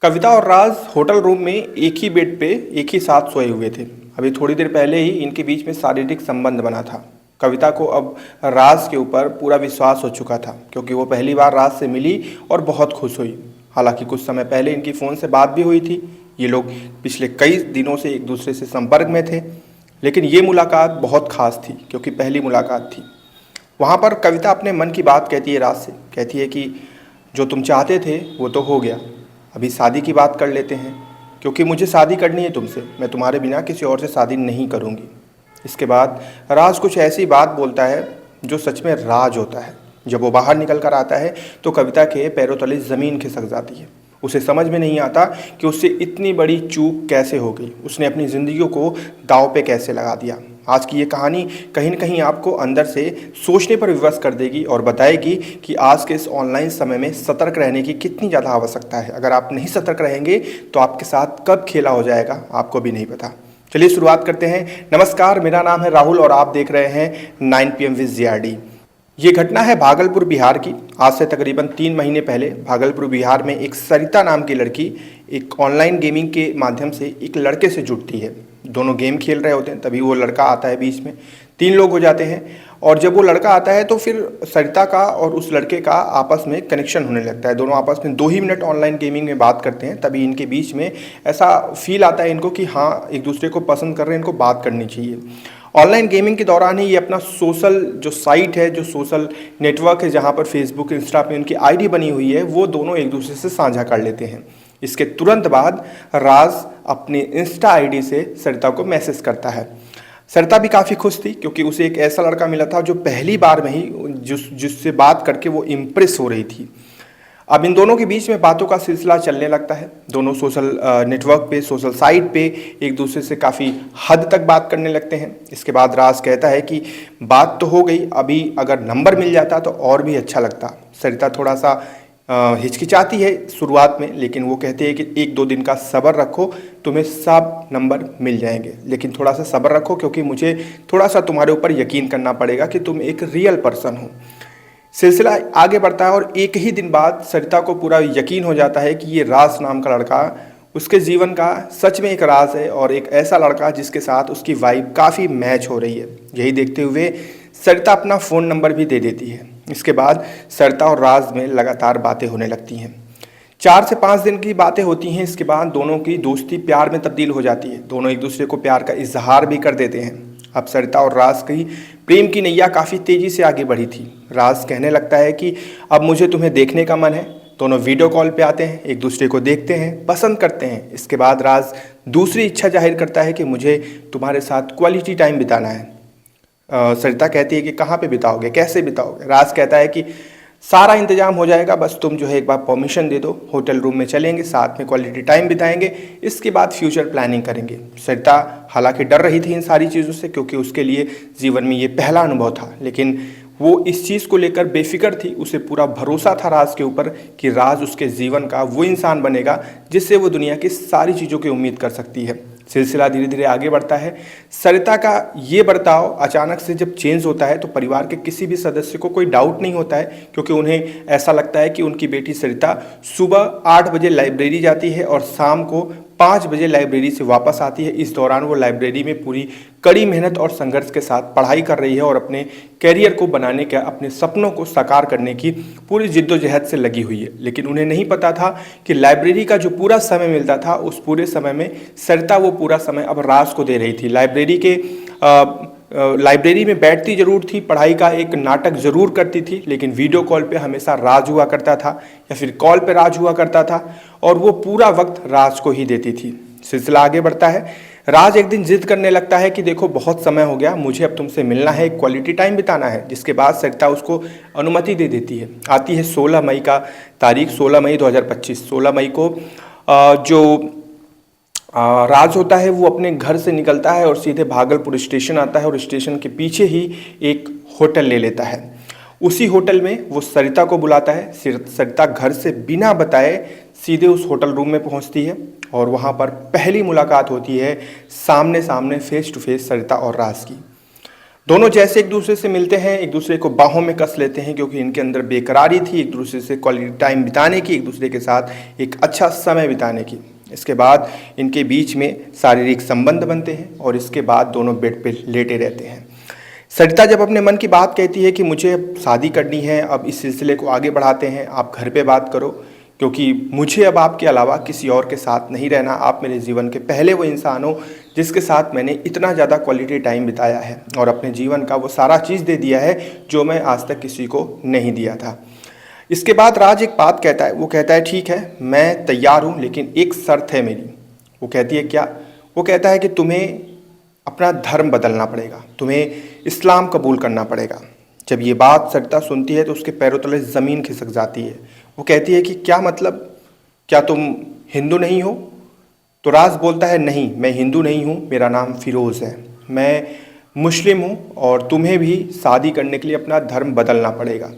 कविता और राज hotel room में एक ही बेड पे एक ही साथ सोए हुए थे। अभी थोड़ी देर पहले ही इनके बीच में शारीरिक संबंध बना था। कविता को अब राज के ऊपर पूरा विश्वास हो चुका था क्योंकि वो पहली बार राज से मिली और बहुत खुश हुई। हालांकि कुछ समय पहले इनकी फ़ोन से बात भी हुई थी। ये लोग पिछले कई दिनों से एक दूसरे से संपर्क में थे, लेकिन ये मुलाकात बहुत खास थी क्योंकि पहली मुलाकात थी। वहाँ पर कविता अपने मन की बात कहती है राज से, कहती है कि जो तुम चाहते थे वो तो हो गया, अभी शादी की बात कर लेते हैं क्योंकि मुझे शादी करनी है तुमसे, मैं तुम्हारे बिना किसी और से शादी नहीं करूँगी। इसके बाद राज कुछ ऐसी बात बोलता है जो सच में राज होता है। जब वो बाहर निकल कर आता है तो कविता के पैरों तले ज़मीन खिसक जाती है। उसे समझ में नहीं आता कि उससे इतनी बड़ी चूक कैसे हो गई, उसने अपनी ज़िंदगी को दांव पे कैसे लगा दिया। आज की ये कहानी कहीं न कहीं आपको अंदर से सोचने पर विवश कर देगी और बताएगी कि आज के इस ऑनलाइन समय में सतर्क रहने की कितनी ज़्यादा आवश्यकता है। अगर आप नहीं सतर्क रहेंगे तो आपके साथ कब खेला हो जाएगा आपको भी नहीं पता। चलिए शुरुआत करते हैं। नमस्कार, मेरा नाम है राहुल और आप देख रहे हैं 9 PM विद जीआरडी। ये घटना है भागलपुर बिहार की। आज से तकरीबन 3 महीने पहले भागलपुर बिहार में एक सरिता नाम की लड़की एक ऑनलाइन गेमिंग के माध्यम से एक लड़के से जुड़ती है। दोनों गेम खेल रहे होते हैं, तभी वो लड़का आता है बीच में। 3 लोग हो जाते हैं और जब वो लड़का आता है तो फिर सरिता का और उस लड़के का आपस में कनेक्शन होने लगता है। दोनों आपस में 2 ही मिनट ऑनलाइन गेमिंग में बात करते हैं, तभी इनके बीच में ऐसा फील आता है इनको कि हाँ, एक दूसरे को पसंद कर रहे हैं, इनको बात करनी चाहिए। ऑनलाइन गेमिंग के दौरान ही ये अपना सोशल जो साइट है, जो सोशल नेटवर्क है, जहाँ पर फेसबुक इंस्टा पे उनकी आईडी बनी हुई है, वो दोनों एक दूसरे से साझा कर लेते हैं। इसके तुरंत बाद राज अपनी इंस्टा आईडी से सरिता को मैसेज करता है। सरिता भी काफ़ी खुश थी क्योंकि उसे एक ऐसा लड़का मिला था जो पहली बार में ही जिससे बात करके वो इम्प्रेस हो रही थी। अब इन दोनों के बीच में बातों का सिलसिला चलने लगता है। दोनों सोशल नेटवर्क पे, सोशल साइट पे एक दूसरे से काफ़ी हद तक बात करने लगते हैं। इसके बाद राज कहता है कि बात तो हो गई, अभी अगर नंबर मिल जाता तो और भी अच्छा लगता। सरिता थोड़ा सा हिचकिचाती है शुरुआत में, लेकिन वो कहते हैं कि 1-2 दिन का सब्र रखो, तुम्हें सब नंबर मिल जाएंगे, लेकिन थोड़ा सा सब्र रखो क्योंकि मुझे थोड़ा सा तुम्हारे ऊपर यकीन करना पड़ेगा कि तुम एक रियल पर्सन हो। सिलसिला आगे बढ़ता है और एक ही दिन बाद सरिता को पूरा यकीन हो जाता है कि ये राज नाम का लड़का उसके जीवन का सच में एक राज है और एक ऐसा लड़का जिसके साथ उसकी वाइब काफ़ी मैच हो रही है। यही देखते हुए सरिता अपना फ़ोन नंबर भी दे देती है। इसके बाद सरिता और राज में लगातार बातें होने लगती हैं। 4 से 5 दिन की बातें होती हैं। इसके बाद दोनों की दोस्ती प्यार में तब्दील हो जाती है। दोनों एक दूसरे को प्यार का इजहार भी कर देते हैं। अब सरिता और राज की प्रेम की नैया काफ़ी तेज़ी से आगे बढ़ी थी। राज कहने लगता है कि अब मुझे तुम्हें देखने का मन है। दोनों वीडियो कॉल पे आते हैं, एक दूसरे को देखते हैं, पसंद करते हैं। इसके बाद राज दूसरी इच्छा जाहिर करता है कि मुझे तुम्हारे साथ क्वालिटी टाइम बिताना है। सरिता कहती है कि कहाँ पे बिताओगे, कैसे बिताओगे। राज कहता है कि सारा इंतजाम हो जाएगा, बस तुम जो है एक बार परमिशन दे दो, होटल रूम में चलेंगे, साथ में क्वालिटी टाइम बिताएंगे, इसके बाद फ्यूचर प्लानिंग करेंगे। सरिता हालांकि डर रही थी इन सारी चीज़ों से क्योंकि उसके लिए जीवन में ये पहला अनुभव था, लेकिन वो इस चीज़ को लेकर बेफिक्र थी। उसे पूरा भरोसा था राज के ऊपर कि राज उसके जीवन का वो इंसान बनेगा जिससे वो दुनिया की सारी चीज़ों की उम्मीद कर सकती है। सिलसिला धीरे धीरे आगे बढ़ता है। सरिता का ये बर्ताव अचानक से जब चेंज होता है तो परिवार के किसी भी सदस्य को कोई डाउट नहीं होता है क्योंकि उन्हें ऐसा लगता है कि उनकी बेटी सरिता सुबह 8 बजे लाइब्रेरी जाती है और शाम को 5 बजे लाइब्रेरी से वापस आती है। इस दौरान वो लाइब्रेरी में पूरी कड़ी मेहनत और संघर्ष के साथ पढ़ाई कर रही है और अपने कैरियर को बनाने का, अपने सपनों को साकार करने की पूरी जिद्दोजहद से लगी हुई है। लेकिन उन्हें नहीं पता था कि लाइब्रेरी का जो पूरा समय मिलता था उस पूरे समय में सरिता वो पूरा समय अब राज को दे रही थी। लाइब्रेरी में बैठती जरूर थी, पढ़ाई का एक नाटक जरूर करती थी, लेकिन वीडियो कॉल पे हमेशा राज हुआ करता था या फिर कॉल पे राज हुआ करता था और वो पूरा वक्त राज को ही देती थी। सिलसिला आगे बढ़ता है। राज एक दिन जिद करने लगता है कि देखो बहुत समय हो गया, मुझे अब तुमसे मिलना है, क्वालिटी टाइम बिताना है। जिसके बाद सरिता उसको अनुमति दे देती है। आती है 16 मई का तारीख, 16 मई 2025। 16 मई को जो राज होता है वो अपने घर से निकलता है और सीधे भागलपुर स्टेशन आता है और स्टेशन के पीछे ही एक होटल ले लेता है। उसी होटल में वो सरिता को बुलाता है। सरिता घर से बिना बताए सीधे उस होटल रूम में पहुंचती है और वहां पर पहली मुलाकात होती है सामने सामने, फेस टू फेस सरिता और राज की। दोनों जैसे एक दूसरे से मिलते हैं, एक दूसरे को बाहों में कस लेते हैं क्योंकि इनके अंदर बेकरारी थी एक दूसरे से क्वालिटी टाइम बिताने की, एक दूसरे के साथ एक अच्छा समय बिताने की। इसके बाद इनके बीच में शारीरिक संबंध बनते हैं और इसके बाद दोनों बेड पे लेटे रहते हैं। सरिता जब अपने मन की बात कहती है कि मुझे अब शादी करनी है, अब इस सिलसिले को आगे बढ़ाते हैं, आप घर पे बात करो क्योंकि मुझे अब आपके अलावा किसी और के साथ नहीं रहना। आप मेरे जीवन के पहले वो इंसान हो जिसके साथ मैंने इतना ज़्यादा क्वालिटी टाइम बिताया है और अपने जीवन का वो सारा चीज़ दे दिया है जो मैं आज तक किसी को नहीं दिया था। इसके बाद राज एक बात कहता है, वो कहता है ठीक है मैं तैयार हूँ लेकिन एक शर्त है मेरी। वो कहती है क्या? वो कहता है कि तुम्हें अपना धर्म बदलना पड़ेगा, तुम्हें इस्लाम कबूल करना पड़ेगा। जब ये बात सरिता सुनती है तो उसके पैरों तले ज़मीन खिसक जाती है। वो कहती है कि क्या मतलब, क्या तुम हिंदू नहीं हो? तो राज बोलता है नहीं, मैं हिंदू नहीं हूँ, मेरा नाम फिरोज़ है, मैं मुस्लिम हूँ और तुम्हें भी शादी करने के लिए अपना धर्म बदलना पड़ेगा।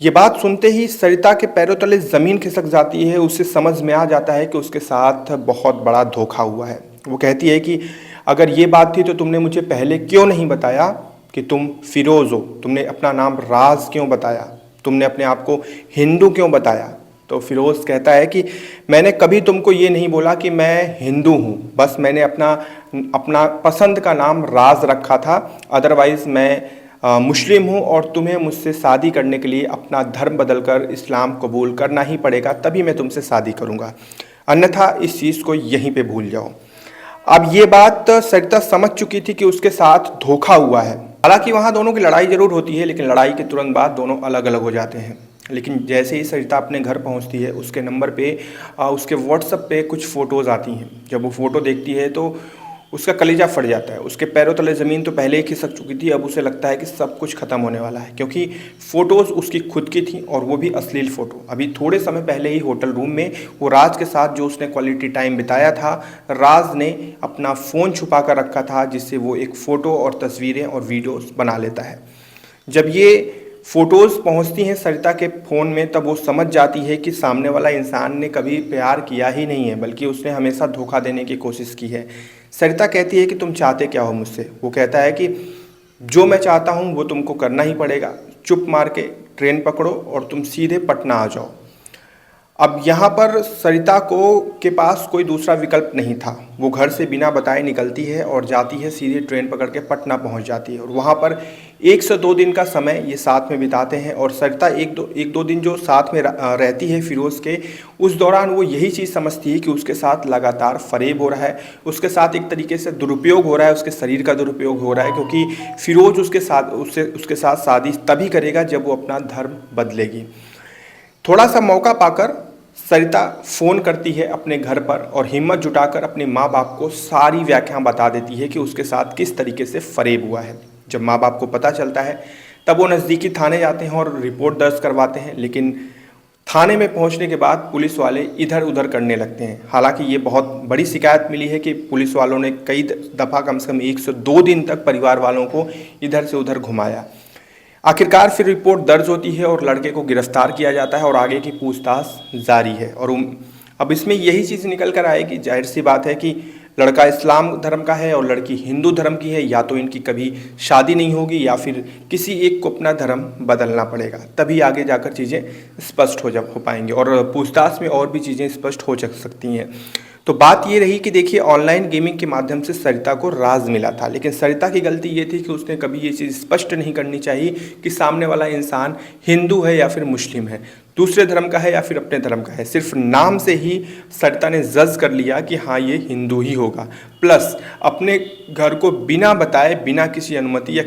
ये बात सुनते ही सरिता के पैरों तले ज़मीन खिसक जाती है। उसे समझ में आ जाता है कि उसके साथ बहुत बड़ा धोखा हुआ है। वो कहती है कि अगर ये बात थी तो तुमने मुझे पहले क्यों नहीं बताया कि तुम फिरोज़ हो? तुमने अपना नाम राज क्यों बताया? तुमने अपने आप को हिंदू क्यों बताया? तो फिरोज़ कहता है कि मैंने कभी तुमको ये नहीं बोला कि मैं हिंदू हूँ, बस मैंने अपना पसंद का नाम राज रखा था, अदरवाइज़ मैं मुस्लिम हूँ और तुम्हें मुझसे शादी करने के लिए अपना धर्म बदलकर इस्लाम कबूल करना ही पड़ेगा, तभी मैं तुमसे शादी करूँगा, अन्यथा इस चीज़ को यहीं पे भूल जाओ। अब ये बात सरिता समझ चुकी थी कि उसके साथ धोखा हुआ है। हालांकि वहाँ दोनों की लड़ाई जरूर होती है लेकिन लड़ाई के तुरंत बाद दोनों अलग अलग हो जाते हैं। लेकिन जैसे ही सरिता अपने घर पहुँचती है उसके नंबर पे उसके व्हाट्सएप पे कुछ फ़ोटोज़ आती हैं। जब वो फ़ोटो देखती है तो उसका कलेजा फट जाता है। उसके पैरों तले ज़मीन तो पहले ही खिसक चुकी थी, अब उसे लगता है कि सब कुछ ख़त्म होने वाला है क्योंकि फ़ोटोज़ उसकी खुद की थी और वो भी अश्लील फ़ोटो। अभी थोड़े समय पहले ही होटल रूम में वो राज के साथ जो उसने क्वालिटी टाइम बिताया था, राज ने अपना फ़ोन छुपा कर रखा था जिससे वो एक फ़ोटो और तस्वीरें और वीडियोज़ बना लेता है। जब ये फ़ोटोज़ पहुंचती हैं सरिता के फ़ोन में तब वो समझ जाती है कि सामने वाला इंसान ने कभी प्यार किया ही नहीं है बल्कि उसने हमेशा धोखा देने की कोशिश की है। सरिता कहती है कि तुम चाहते क्या हो मुझसे? वो कहता है कि जो मैं चाहता हूँ वो तुमको करना ही पड़ेगा, चुप मार के ट्रेन पकड़ो और तुम सीधे पटना आ जाओ। अब यहाँ पर सरिता को के पास कोई दूसरा विकल्प नहीं था। वो घर से बिना बताए निकलती है और जाती है, सीधे ट्रेन पकड़ के पटना पहुँच जाती है और वहाँ पर 1 से 2 दिन का समय ये साथ में बिताते हैं। और सरिता एक दो दिन जो साथ में रहती है फिरोज़ के, उस दौरान वो यही चीज़ समझती है कि उसके साथ लगातार फ़रेब हो रहा है, उसके साथ एक तरीके से दुरुपयोग हो रहा है, उसके शरीर का दुरुपयोग हो रहा है क्योंकि फिरोज़ उसके साथ शादी तभी करेगा जब वो अपना धर्म बदलेगी। थोड़ा सा मौका पाकर सरिता फ़ोन करती है अपने घर पर और हिम्मत जुटाकर अपने माँ बाप को सारी व्याख्या बता देती है कि उसके साथ किस तरीके से फ़रेब हुआ है। जब माँ बाप को पता चलता है तब वो नज़दीकी थाने जाते हैं और रिपोर्ट दर्ज करवाते हैं, लेकिन थाने में पहुंचने के बाद पुलिस वाले इधर उधर करने लगते हैं। हालांकि ये बहुत बड़ी शिकायत मिली है कि पुलिस वालों ने कई दफ़ा कम से कम 1 से 2 दिन तक परिवार वालों को इधर से उधर घुमाया। आखिरकार फिर रिपोर्ट दर्ज होती है और लड़के को गिरफ्तार किया जाता है और आगे की पूछताछ जारी है। और अब इसमें यही चीज़ निकल कर आएगी, जाहिर सी बात है कि लड़का इस्लाम धर्म का है और लड़की हिंदू धर्म की है, या तो इनकी कभी शादी नहीं होगी या फिर किसी एक को अपना धर्म बदलना पड़ेगा, तभी आगे जाकर चीज़ें स्पष्ट हो पाएंगी और पूछताछ में और भी चीज़ें स्पष्ट हो सकती हैं। तो बात ये रही कि देखिए ऑनलाइन गेमिंग के माध्यम से सरिता को राज मिला था, लेकिन सरिता की गलती ये थी कि उसने कभी ये चीज़ स्पष्ट नहीं करनी चाहिए कि सामने वाला इंसान हिंदू है या फिर मुस्लिम है, दूसरे धर्म का है या फिर अपने धर्म का है। सिर्फ नाम से ही सरिता ने जज कर लिया कि हाँ ये हिंदू ही होगा, प्लस अपने घर को बिना बताए, बिना किसी अनुमति या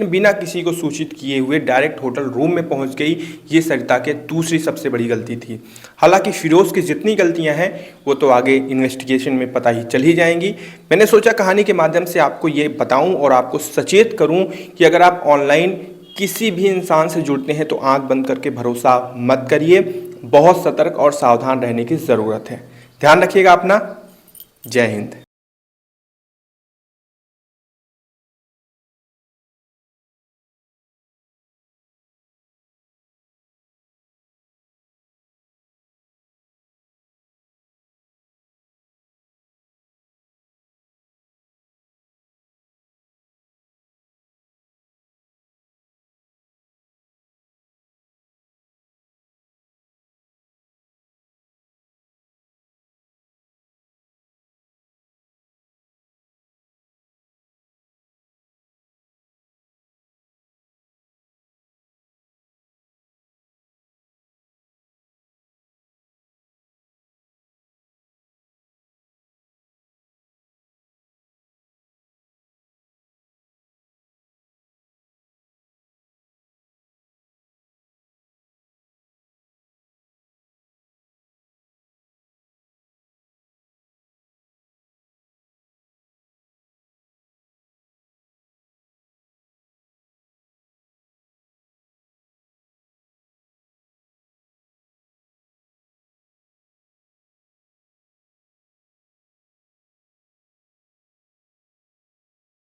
बिना किसी को सूचित किए हुए डायरेक्ट होटल रूम में पहुंच गई। ये सरिता के दूसरी सबसे बड़ी गलती थी। हालांकि फिरोज़ की जितनी गलतियां हैं वो तो आगे इन्वेस्टिगेशन में पता ही चल ही जाएंगी। मैंने सोचा कहानी के माध्यम से आपको ये बताऊं और आपको सचेत करूं कि अगर आप ऑनलाइन किसी भी इंसान से जुड़ते हैं तो आंख बंद करके भरोसा मत करिए, बहुत सतर्क और सावधान रहने की ज़रूरत है। ध्यान रखिएगा अपना। जय हिंद।